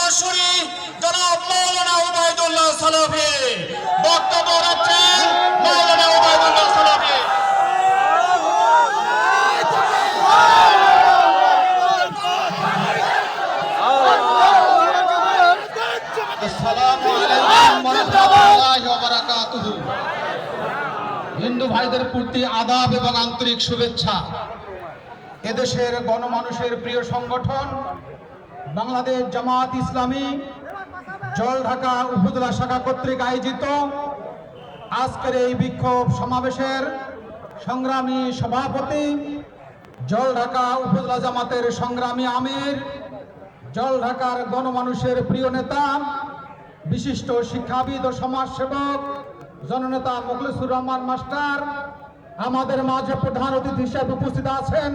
উত্তরসূরি জনাব মাওলানা উবাইদুল্লাহ সালাফি বক্তব্য রাখছেন। মাওলানা উবাইদুল্লাহ সালাফি। আসসালামু আলাইকুম ওয়া রাহমাতুল্লাহি ওয়া বারাকাতুহু। হিন্দু ভাইদের প্রতি আদাব এবং আন্তরিক শুভেচ্ছা। এদেশের গণমানুষের প্রিয় সংগঠন বাংলাদেশ জামাত ইসলামী জলঢাকা উপজেলা শাখা কর্তৃক আয়োজিত আজকের এই বিক্ষোভ সমাবেশের সংগ্রামী সভাপতি, জলঢাকা উপজেলা জামাতের সংগ্রামী আমির, জলঢাকার গণমানুষের প্রিয় নেতা, বিশিষ্ট শিক্ষাবিদ ও সমাজসেবক জননেতা মুখলিসুর রহমান মাস্টার, আমাদের মাঝে প্রধান অতিথি হিসেবে উপস্থিত আছেন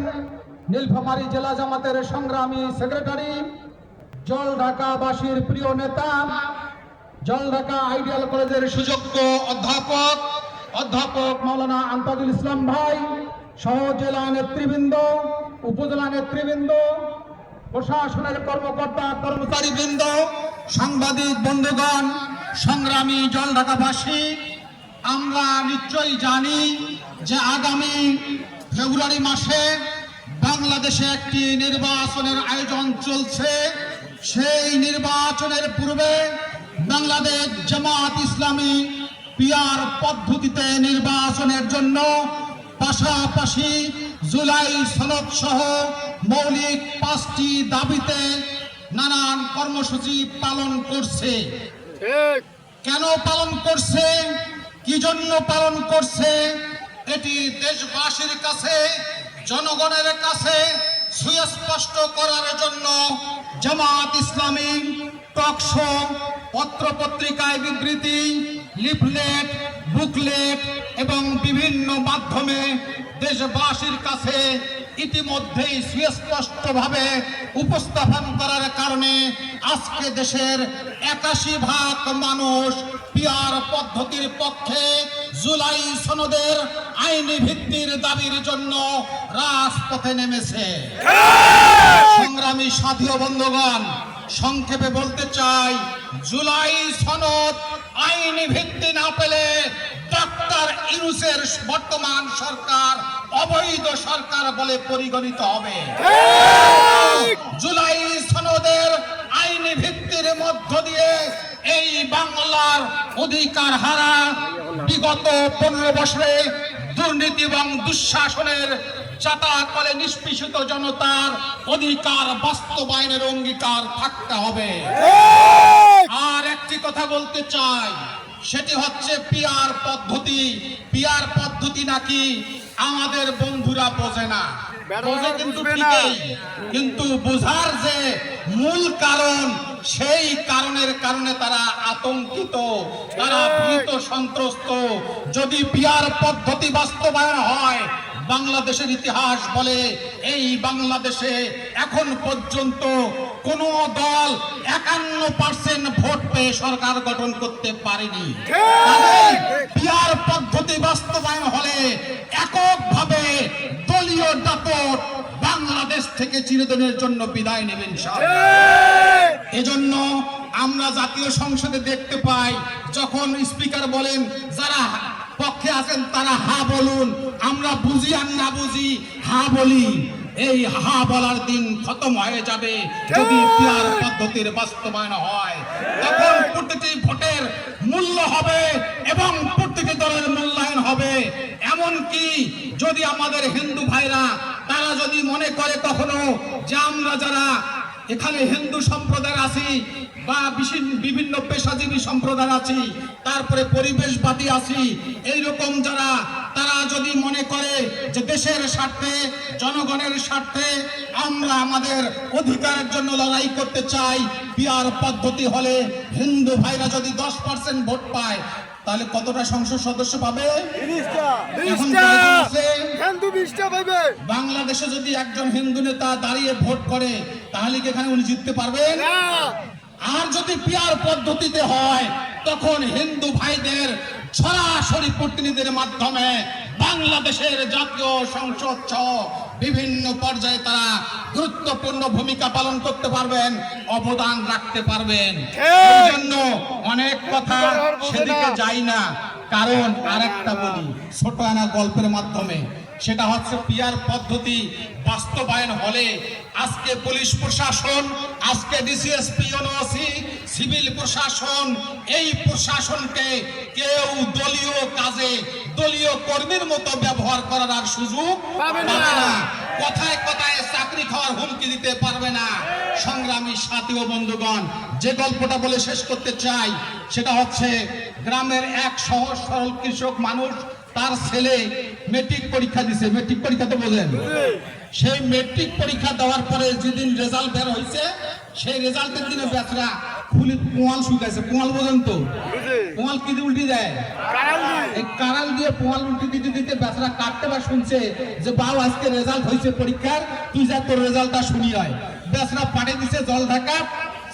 নীলফামারী জেলা জামাতের সংগ্রামী সেক্রেটারি, জলঢাকাবাসীর প্রিয় নেতা, জলঢাকা আইডিয়াল কলেজের সুযোগ্য অধ্যাপক মাওলানা আন্তাজুল ইসলাম ভাই সহ জেলা নেতৃবৃন্দ, উপজেলা নেতৃবৃন্দ, প্রশাসনের কর্মকর্তা কর্মচারীবৃন্দ, সাংবাদিক বন্ধুগণ, সংগ্রামী জলঢাকাবাসী, আমরা নিশ্চয়ই জানি যে আগামী ফেব্রুয়ারি মাসে বাংলাদেশে একটি নির্বাচনের আয়োজন চলছে। সেই নির্বাচনের পূর্বে বাংলাদেশ জামাত ইসলামী পিআর পদ্ধতিতে নির্বাচনের জন্য পাশাপাশি জুলাই সনদ সহ মৌলিক 5টি দাবিতে নানান কর্মসূচি পালন করছে। কেন পালন করছে, কি জন্য পালন করছে, এটি দেশবাসীর কাছে, জনগণের কাছে সুস্পষ্ট করার জন্য জামাত ইসলামী টকশো, পত্রপত্রিকায় বিবৃতি, লিফলেট, বুকলেট এবং বিভিন্ন মাধ্যমে দেশবাসীর কাছে ইতিমধ্যেই সুস্পষ্টভাবে উপস্থাপন করার কারণে আজকে দেশের 81% মানুষ পিআর পদ্ধতির পক্ষে, জুলাই সনদের আইনি ভিত্তির দাবির জন্য রাজপথে নেমেছে। সংগ্রামী সাথী ও বন্ধুগণ, সংক্ষেপে বলতে চাই, জুলাই সনদ আইনি ভিত্তি না পেলে ডক্টর ইউনূসের বর্তমান সরকার অবৈধ সরকার বলে পরিগণিত হবে। জুলাই সনদের আইনি ভিত্তির মধ্য দিয়ে এই বাংলার অধিকার হারা বিগত 15 বছরে দুর্নীতি এবং দুঃশাসনের চাতাকলে নিষ্পেষিত জনতার অধিকার বাস্তবায়নের অঙ্গীকার থাকতে হবে। আর একটি কথা বলতে চাই, সেটি হচ্ছে পিআর পদ্ধতি। পিআর পদ্ধতি নাকি আমাদের বন্ধুরা বোঝে না, বোঝে কিন্তু ঠিকই, কিন্তু বোঝার যে মূল কারণ, সেই কারণের কারণে তারা আতঙ্কিত, তারা ভীত সন্ত্রস্ত। যদি পিআর পদ্ধতি বাস্তবায়ন হয়, বাংলাদেশের ইতিহাস বলে এই বাংলাদেশে এখন পর্যন্ত কোন দল 51% ভোট পেয়ে সরকার গঠন করতে পারেনি। পিআর পদ্ধতি বাস্তবায়ন হলে এককভাবে দলীয় দাপট বাংলাদেশ থেকে চিরদিনের জন্য বিদায় নেবেন। এজন্য আমরা জাতীয় সংসদে দেখতে পাই, যখন স্পিকার বলেন যারা পক্ষে আছেন তারা হা বলুন, আমরা বুঝি আর না বুঝি হা বলি। এই হা বলার দিন খতম হয়ে যাবে যদি পিআর পদ্ধতির বাস্তবায়ন হয়। তখন প্রতিটি ভোটের মূল্য হবে এবং প্রতিটি দলের মূল্যায়ন হবে। এমনকি যদি আমাদের হিন্দু ভাইরা তারা যদি মনে করে কখনো যে আমরা যারা এখানে হিন্দু সম্প্রদায় আছি বা বিভিন্ন পেশাজীবী সম্প্রদায় আছি, তারপরে পরিবেশবাদী আছি, এইরকম যারা, তারা যদি মনে করে যে দেশের স্বার্থে, জনগণের স্বার্থে আমরা আমাদের অধিকারের জন্য লড়াই করতে চাই, পিআর পদ্ধতি হলে হিন্দু ভাইরা যদি 10% ভোট পায়, তাহলে কতটা সংসদ সদস্য পাবে? বাংলাদেশে যদি একজন হিন্দু নেতা দাঁড়িয়ে ভোট করে, তাহলে কি এখানে উনি জিততে পারবেন? আর যদি পিআর পদ্ধতিতে হয়, তখন হিন্দু ভাইদের সরাসরি প্রতিনিধির মাধ্যমে বাংলাদেশের জাতীয় সংসদ সহ বিভিন্ন পর্যায়ে তারা গুরুত্বপূর্ণ ভূমিকা পালন করতে পারবেন, অবদান রাখতে পারবেন। এই জন্য অনেক কথা সেদিকে যাই না, কারণ আরেকটা বলি ছোট একটা গল্পের মাধ্যমে, সেটা হচ্ছে পিআর পদ্ধতি বাস্তবায়ন হলে আজকে পুলিশ প্রশাসন, আজকে ডিসিএসপি, ওসি, সিভিল প্রশাসন, এই প্রশাসনকে কেউ দলীয় কাজে দলীয় কর্মীর মতো ব্যবহার করার আর সুযোগ পাবে না। কথায় কথায় চাকরি খাওয়ার হুমকি দিতে পারবে না। সংগ্রামী সাথী ও বন্ধুগণ, যে গল্পটা বলে শেষ করতে চাই সেটা হচ্ছে গ্রামের এক সহজ সরল কৃষক মানুষ, তার ছেলে মেট্রিক পরীক্ষা দিছে। মেট্রিক পরীক্ষা তো বোঝেন, সেই মেট্রিক পরীক্ষা দেওয়ার পরে যেদিন রেজাল্ট বের হয়েছে, সেই রেজাল্টের দিনে বেচরা খুলি পোয়াল শুকাইছে। পোয়াল বোঝেন তো? পোয়াল কি দিয়ে উল্টি দেয়? এই কারাল দিয়ে পোয়াল উল্টি দিতে দিতে বেচরা কাটতে বা শুনছে যে বাউ আজকে রেজাল্ট হয়েছে পরীক্ষার, তুই যা তোর রেজাল্টটা শুনি হয়। বেচরা পাঠিয়ে দিছে জল ঢাকা,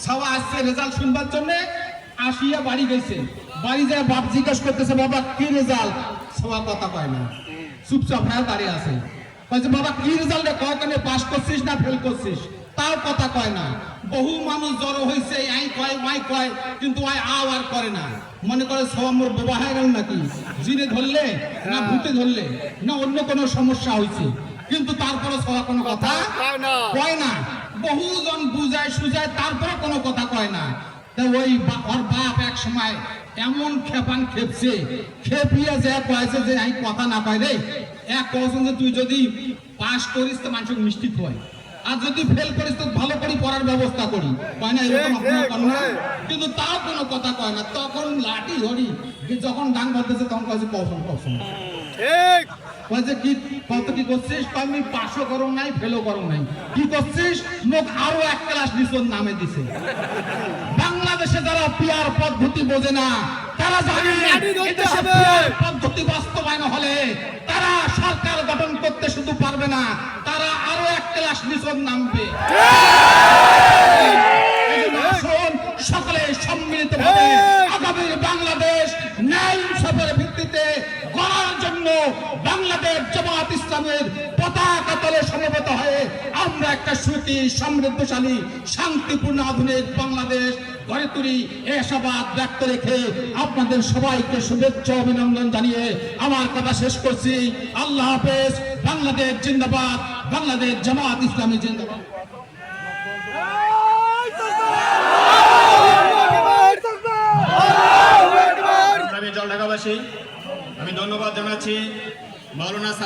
সবাই আসছে রেজাল্ট শুনবার জন্য। আসিয়া বাড়ি গেছে, বাড়ি যায় বাপ জিজ্ঞাসা করতেছে বাবা কি রেজাল্ট? সবার কথা কয় না, চুপচাপ হয়ে দাঁড়িয়ে আছে। বলছে বাবা কি রেজাল্ট কখনে পাস করছিস না ফেল করছিস? তাও কথা কয় না। বহু মানুষ জড়ো হয়েছে, আই কয় ওয়াই কয়, কিন্তু ওয়াই আও আর করে না। মনে করে সব মোর বোবা হয়ে গেল নাকি, জিনে ধরলে না ভূতে ধরলে না অন্য কোনো সমস্যা হয়েছে, কিন্তু তারপরে সবার কোনো কথা কয় না। বহুজন বুঝায় সুজায়, তারপরে কোনো কথা কয় না। ওই ওর বাপ এক সময় এমন খেপান খেপছে, খেপিয়া যে কয়েছে যে আমি কথা না কয় রে, এক কয়েছেন যে তুই যদি পাস করিস তো মানুষ মিষ্টি হয়, আর যদি ফেল করিস তো ভালো করে পড়ার ব্যবস্থা করি, কয় না এরকম আপনার? কিন্তু তাও কোনো কথা কয় না। তখন লাঠি ধরি, যখন গান বাজতেছে তখন কয়েছে কৌশল কৌশল কি কত কি করছিস? আমি পাশও করো নাই ফেলও করো নাই, কি করছিস? মুখ আরো এক ক্লাস নিচের নামে দিছে। বাংলাদেশে যারা পিআর পদ্ধতি বোঝে না, তারা জানে পদ্ধতি বাস্তবায়ন হলে তারা সরকার গঠন করতে শুধু পারবে না, তারা আরো এক ক্লাস নিচের নামবে। সকলে সম্মিলিতভাবে আগামী বাংলাদেশ ন্যায় ইনসাফের ভিত্তিতে গড়ার জন্য বাংলাদেশ জামাত ইসলামের পতাকা তলে সমবেত হয়ে আমরা একটা সুখী, সমৃদ্ধশালী, শান্তিপূর্ণ আধুনিক বাংলাদেশ গড়ে তুলি, এই আশাবাদ ব্যক্ত রেখে আপনাদের সবাইকে শুভেচ্ছা অভিনন্দন জানিয়ে আমার কথা শেষ করছি। আল্লাহ হাফেজ। বাংলাদেশ জিন্দাবাদ, বাংলাদেশ জামাত ইসলামী জিন্দাবাদ। জল ঢাকাবাসী, আমি ধন্যবাদ জানাচ্ছি মাওলানা